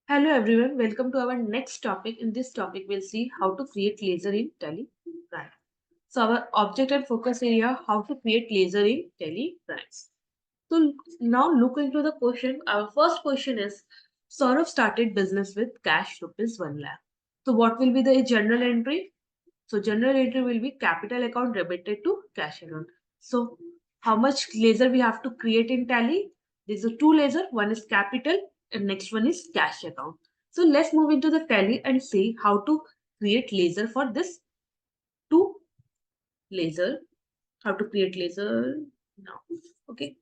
Hello everyone, welcome to our next topic. In this topic, we'll see how to create laser in Telegram. So our object and focus area, how to create laser in Telegram. So now look into the question. Our first question is, Saurav started business with cash rupees 1 lakh. So what will be the general entry? So general entry will be capital account debited to cash account. So how much laser we have to create in Tally? These are two laser. One is capital and next one is cash account. So let's move into the Tally and see how to create laser for this two laser. How to create laser now. Okay.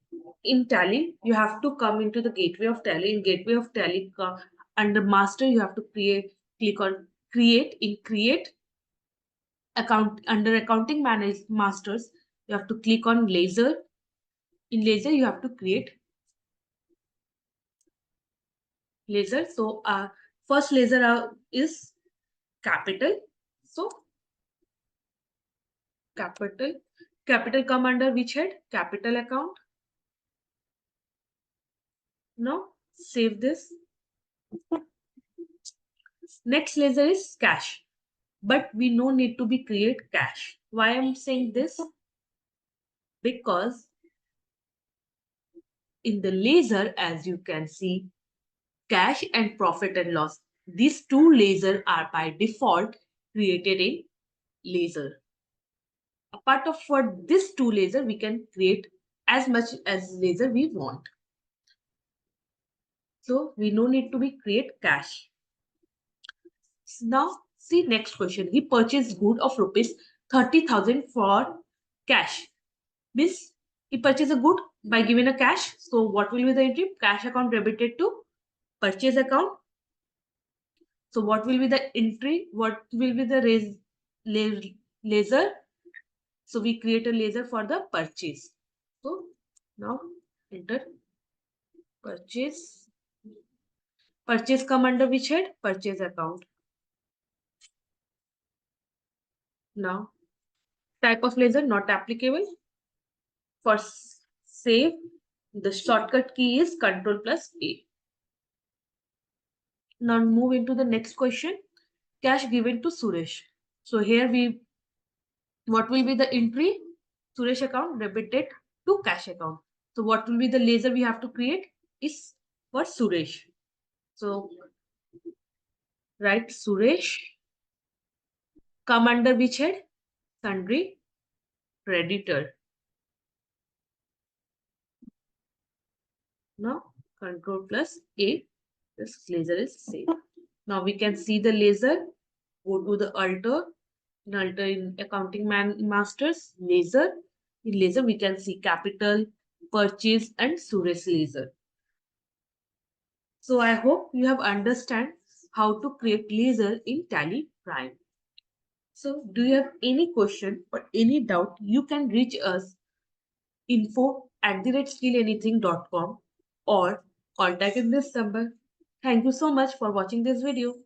In Tally, you have to come into the gateway of Tally. In gateway of Tally, under master, you have to click on create. In create account under accounting manage masters, you have to click on laser. In laser, you have to create laser. So first laser is capital. So capital capital come under which head? Capital account. Now save this. Next laser is cash, but we no need to be create cash. Why I'm saying this? Because in the laser, as you can see, cash and profit and loss, these two lasers are by default created in laser. Apart of for this two laser, we can create as much as laser we want. So we no need to be create cash. Now see next question. He purchased good of rupees 30,000 for cash. Means he purchased a good by giving a cash. So what will be the entry? Cash account debited to purchase account. So what will be the entry? What will be the laser? So we create a laser for the purchase. So now enter purchase. Purchase come under which head? Purchase account. Now type of laser not applicable. For save, the shortcut key is Control plus A. Now move into the next question. Cash given to Suresh. So here what will be the entry? Suresh account debited to cash account. So what will be the laser we have to create is for Suresh. So write Suresh. Come under which head? Sundry creditor. Now Control plus A. This laser is saved. Now we can see the laser. Go to the alter. In alter in accounting masters laser. In laser we can see capital, purchase and Suresh laser. So I hope you have understand how to create laser in Tally Prime. So do you have any question or any doubt, you can reach us info@skillanything.com or contact in this number. Thank you so much for watching this video.